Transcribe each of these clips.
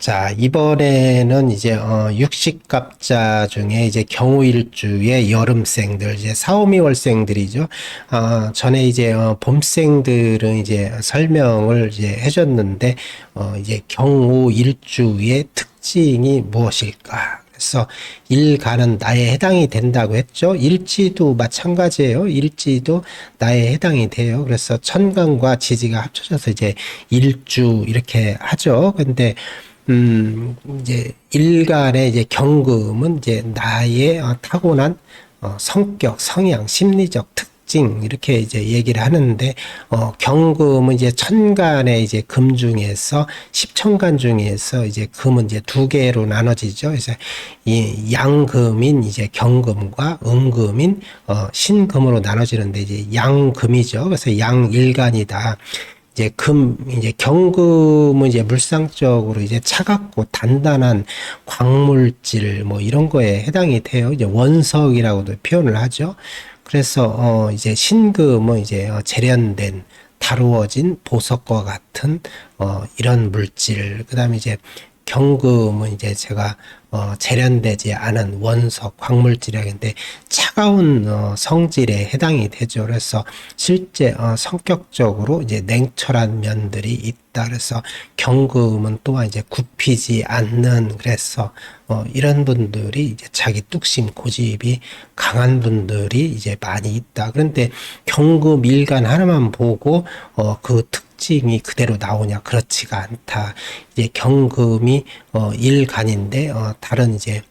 자, 이번에는 이제, 육식갑자 중에 이제 경우일주의 여름생들, 이제 4, 5, 2월생들이죠. 전에 이제, 봄생들은 이제 설명을 이제 해줬는데, 이제 경우일주의 특징이 무엇일까? 그래서 일간은 나에 해당이 된다고 했죠. 일지도 마찬가지예요. 일지도 나에 해당이 돼요. 그래서 천간과 지지가 합쳐져서 이제 일주 이렇게 하죠. 근데 이제 일간의 이제 경금은 이제 나의 타고난 성격, 성향, 심리적 특징 이렇게 이제 얘기를 하는데 경금은 이제 천간의 이제 금 중에서 십천간 중에서 이제 금은 이제 두 개로 나눠지죠. 그래서 이 양금인 이제 경금과 음금인 신금으로 나눠지는데 이제 양금이죠. 그래서 양일간이다. 이제 경금은 이제 물상적으로 이제 차갑고 단단한 광물질 뭐 이런 거에 해당이 돼요. 이제 원석이라고도 표현을 하죠. 그래서 이제 신금은 이제 재련된 다루어진 보석과 같은 이런 물질. 그다음에 이제 경금은 이제 제가 재련되지 않은 원석 광물질이라는데 차가운 성질에 해당이 되죠. 그래서 실제 성격적으로 이제 냉철한 면들이 있다. 그래서 경금은 또한 이제 굽히지 않는 그래서 이런 분들이 이제 자기 뚝심 고집이 강한 분들이 이제 많이 있다. 그런데 경금 일간 하나만 보고 그 특징이 그대로 나오냐? 그렇지가 않다. 이제 경금이 일간인데 다른 이제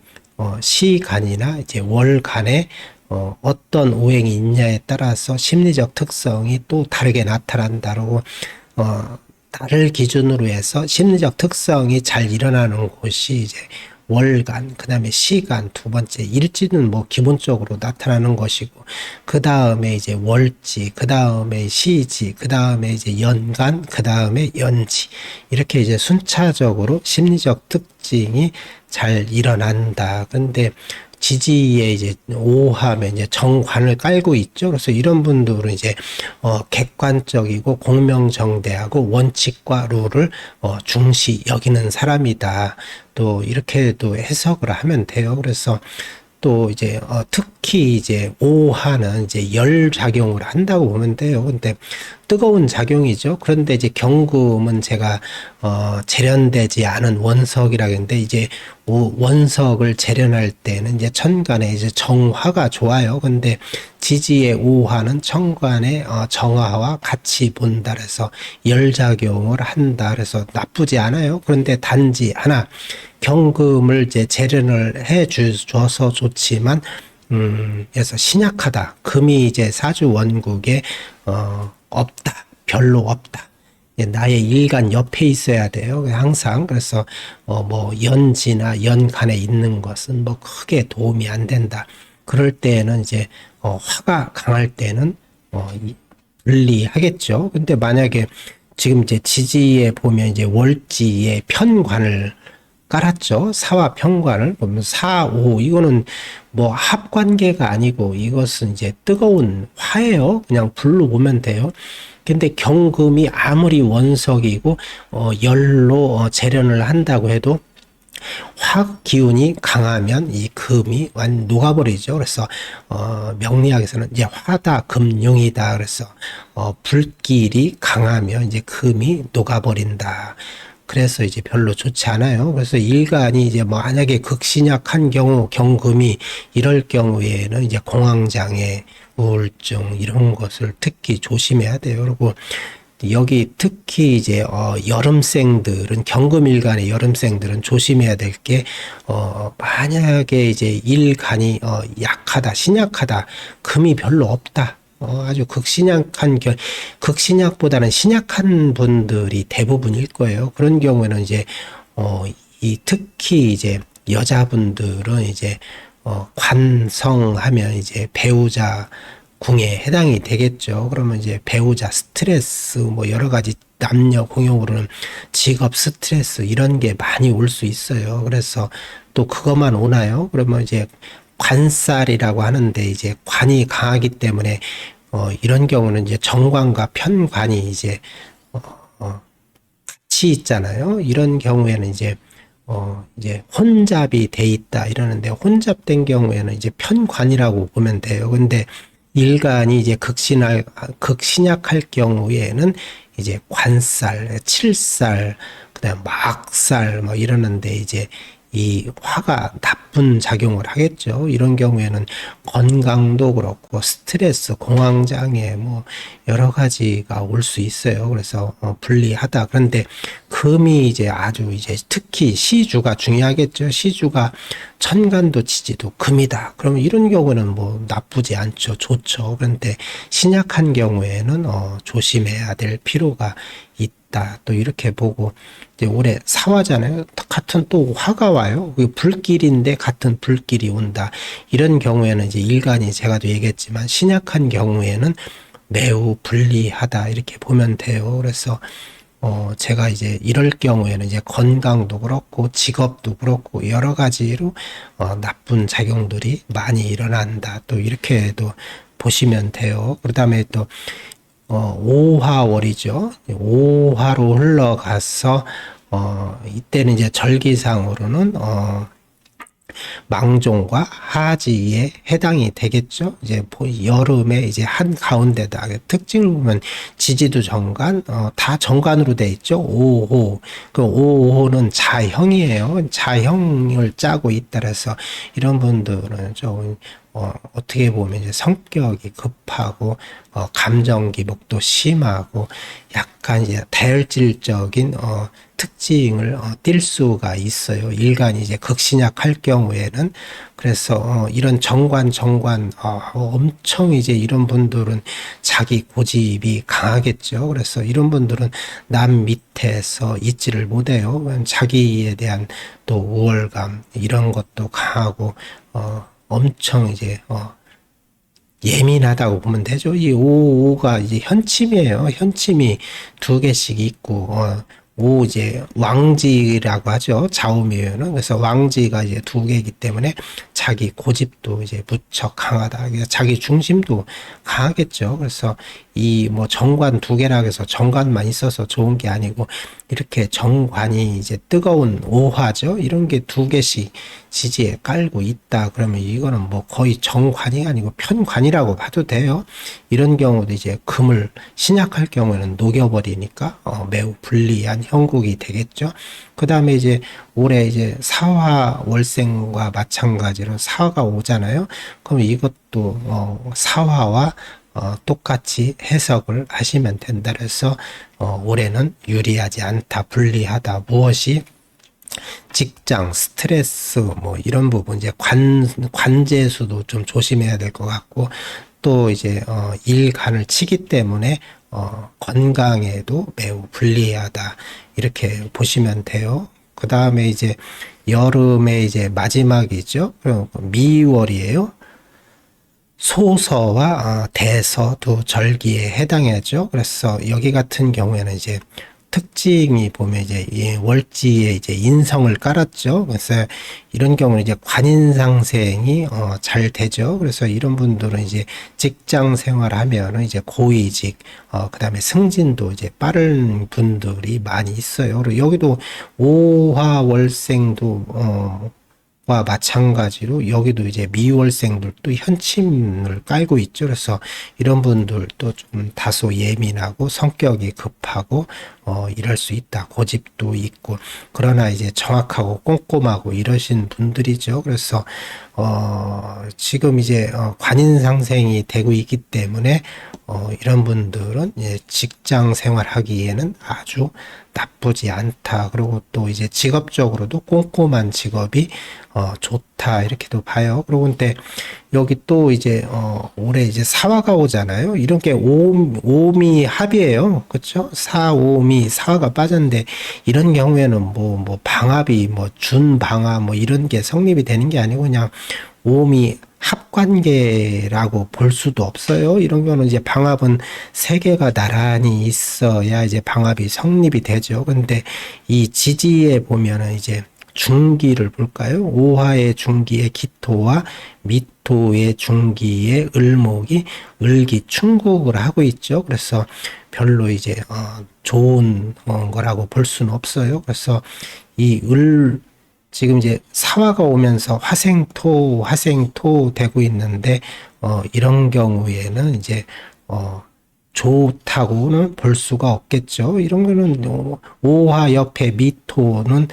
시간이나 이제 월간에 어떤 오행이 있냐에 따라서 심리적 특성이 또 다르게 나타난다고 달을 기준으로 해서 심리적 특성이 잘 일어나는 곳이 이제 월간, 그 다음에 시간, 두 번째 일지는 뭐 기본적으로 나타나는 것이고, 그 다음에 이제 월지, 그 다음에 시지, 그 다음에 이제 연간, 그 다음에 연지. 이렇게 이제 순차적으로 심리적 특징이 잘 일어난다. 근데 지지에 이제 오하면 이제 정관을 깔고 있죠. 그래서 이런 분들은 이제 객관적이고 공명정대하고 원칙과 룰을 중시 여기는 사람이다. 또 이렇게도 해석을 하면 돼요. 그래서 또 이제 특히 이제 오하는 이제 열 작용을 한다고 보면 돼요. 근데 뜨거운 작용이죠. 그런데 이제 경금은 제가 재련되지 않은 원석이라고 했는데 이제 원석을 재련할 때는 이제 천간에 이제 정화가 좋아요. 근데 지지의 오화는 천간의 정화와 같이 본다. 그래서 열작용을 한다. 그래서 나쁘지 않아요. 그런데 단지 하나 경금을 이제 재련을 해 줘서 좋지만 그래서 신약하다. 금이 이제 사주 원국에 없다. 별로 없다. 나의 일간 옆에 있어야 돼요. 항상. 그래서 뭐 연지나 연간에 있는 것은 뭐 크게 도움이 안 된다. 그럴 때에는 이제 화가 강할 때는 분리하겠죠. 근데 만약에 지금 이제 지지에 보면 이제 월지에 편관을 깔았죠. 사와 편관을 보면 4, 5 이거는 뭐 합관계가 아니고 이것은 이제 뜨거운 화예요. 그냥 불로 보면 돼요. 근데 경금이 아무리 원석이고 열로 재련을 한다고 해도 화학 기운이 강하면 이 금이 완 녹아버리죠. 그래서 명리학에서는 이제 화다 금융이다. 그래서 불길이 강하면 이제 금이 녹아버린다. 그래서 이제 별로 좋지 않아요. 그래서 일간이 이제 뭐 만약에 극신약한 경우 경금이 이럴 경우에는 이제 공황장애, 우울증 이런 것을 특히 조심해야 돼요. 그리고 여기 특히 이제 여름생들은 경금일간의 여름생들은 조심해야 될 게 만약에 이제 일간이 약하다, 신약하다, 금이 별로 없다. 아주 극신약보다는 신약한 분들이 대부분일 거예요. 그런 경우에는 이제, 특히 이제 여자분들은 이제, 관성하면 이제 배우자 궁에 해당이 되겠죠. 그러면 이제 배우자 스트레스, 뭐 여러 가지 남녀 공용으로는 직업 스트레스 이런 게 많이 올 수 있어요. 그래서 또 그것만 오나요? 그러면 이제 관살이라고 하는데 이제 관이 강하기 때문에 이런 경우는 이제 정관과 편관이 이제 같이 있잖아요. 이런 경우에는 이제 이제 혼잡이 돼 있다 이러는데, 혼잡된 경우에는 이제 편관이라고 보면 돼요. 근데 일간이 이제 극신약할 경우에는 이제 관살, 칠살, 그다음 막살 뭐 이러는데, 이제 이 화가 나쁜 작용을 하겠죠. 이런 경우에는 건강도 그렇고 스트레스, 공황장애 뭐 여러 가지가 올 수 있어요. 그래서 불리하다. 그런데 금이 이제 아주 이제 특히 시주가 중요하겠죠. 시주가 천간도 지지도 금이다. 그러면 이런 경우는 뭐 나쁘지 않죠. 좋죠. 그런데 신약한 경우에는 조심해야 될 필요가 있다. 또 이렇게 보고, 이제 올해 사화잖아요. 같은 또 화가 와요. 그 불길인데 같은 불길이 온다. 이런 경우에는 이제 일간이, 제가 도 얘기했지만 신약한 경우에는 매우 불리하다 이렇게 보면 돼요. 그래서 제가 이제 이럴 경우에는 이제 건강도 그렇고 직업도 그렇고 여러 가지로 나쁜 작용들이 많이 일어난다. 또 이렇게도 보시면 돼요. 그 다음에 또 오화월이죠. 오화로 흘러가서 이때는 이제 절기상으로는 망종과 하지에 해당이 되겠죠. 이제 여름에 이제 한 가운데다 특징을 보면 지지도 정관, 다 정관으로 돼 있죠. 5호. 그 5호는 자형이에요. 자형을 짜고 있다라서 이런 분들은 좀 어떻게 보면 이제 성격이 급하고, 감정 기복도 심하고, 약간 이제 다혈질적인, 특징을 띌 수가 있어요. 일간이 이제 극신약할 경우에는. 그래서 이런 정관 엄청 이제 이런 분들은 자기 고집이 강하겠죠. 그래서 이런 분들은 남 밑에서 있지를 못해요. 자기에 대한 또 우월감 이런 것도 강하고, 엄청 이제 예민하다고 보면 되죠. 이 오가 이제 현침이에요. 현침이 두 개씩 있고, 오 이제 왕지라고 하죠. 좌우미에는. 그래서 왕지가 이제 두 개이기 때문에 자기 고집도 이제 무척 강하다. 자기 중심도 강하겠죠. 그래서 이 뭐 정관 두 개라고 해서 정관만 있어서 좋은 게 아니고, 이렇게 정관이 이제 뜨거운 오화죠. 이런 게 두 개씩 지지에 깔고 있다. 그러면 이거는 뭐 거의 정관이 아니고 편관이라고 봐도 돼요. 이런 경우도 이제 금을 신약할 경우에는 녹여버리니까 매우 불리한 형국이 되겠죠. 그 다음에 이제 올해 이제 사화 월생과 마찬가지로 사화가 오잖아요. 그럼 이것도 사화와 똑같이 해석을 하시면 된다. 그래서 올해는 유리하지 않다, 불리하다. 무엇이? 직장, 스트레스, 뭐 이런 부분, 이제 관제수도 좀 조심해야 될 것 같고, 또 이제 일간을 치기 때문에 건강에도 매우 불리하다 이렇게 보시면 돼요. 그 다음에 이제 여름에 이제 마지막이죠. 미월이에요. 소서와 대서 두 절기에 해당하죠. 그래서 여기 같은 경우에는 이제 특징이 보면 이제 이 월지에 이제 인성을 깔았죠. 그래서 이런 경우는 이제 관인상생이 잘 되죠. 그래서 이런 분들은 이제 직장 생활하면은 이제 고위직, 그다음에 승진도 이제 빠른 분들이 많이 있어요. 그리고 여기도 오화월생도 와 마찬가지로 여기도 이제 미월생들도 현침을 깔고 있죠. 그래서 이런 분들도 좀 다소 예민하고 성격이 급하고 이럴 수 있다. 고집도 있고, 그러나 이제 정확하고 꼼꼼하고 이러신 분들이죠. 그래서 지금 이제 관인상생이 되고 있기 때문에 이런 분들은 이제 직장 생활하기에는 아주 나쁘지 않다. 그리고 또 이제 직업적으로도 꼼꼼한 직업이 좋다 이렇게도 봐요. 그리고 근데 여기 또 이제 올해 이제 사화가 오잖아요. 이런 게 오미 합이에요. 그렇죠? 사오미 사화가 빠졌는데, 이런 경우에는 뭐 방합이 뭐 준방합 뭐 이런 게 성립이 되는 게 아니고 그냥 오미 합관계라고 볼 수도 없어요. 이런 경우는 이제 방합은 세 개가 나란히 있어야 이제 방합이 성립이 되죠. 근데 이 지지에 보면은 이제 중기를 볼까요? 오화의 중기의 기토와 미토의 중기의 을목이 을기충국을 하고 있죠. 그래서 별로 이제 좋은 거라고 볼 수는 없어요. 그래서 이 지금 이제 사화가 오면서 화생토 되고 있는데, 이런 경우에는 이제, 좋다고는 볼 수가 없겠죠. 이런 거는, 오화 옆에 미토는,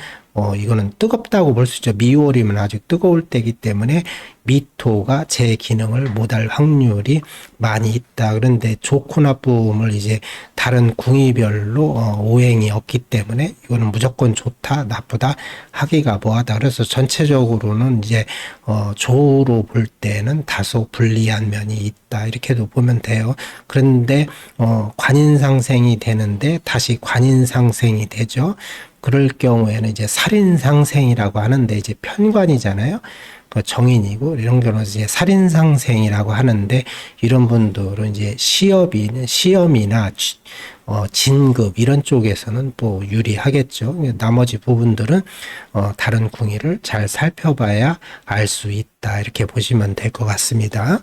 이거는 뜨겁다고 볼 수 있죠. 미월이면 아주 뜨거울 때이기 때문에 미토가 제 기능을 못할 확률이 많이 있다. 그런데 좋고 나쁨을 이제 다른 궁이별로 오행이 없기 때문에 이거는 무조건 좋다, 나쁘다 하기가 뭐하다. 그래서 전체적으로는 이제 조로 볼 때는 다소 불리한 면이 있다. 이렇게도 보면 돼요. 그런데 관인상생이 되는데 다시 관인상생이 되죠. 그럴 경우에는 이제 살인상생이라고 하는데 이제 편관이잖아요. 그 정인이고 이런 경우는 이제 살인상생이라고 하는데 이런 분들은 이제 시험이나 진급 이런 쪽에서는 또 유리하겠죠. 나머지 부분들은 다른 궁의를 잘 살펴봐야 알 수 있다. 이렇게 보시면 될 것 같습니다.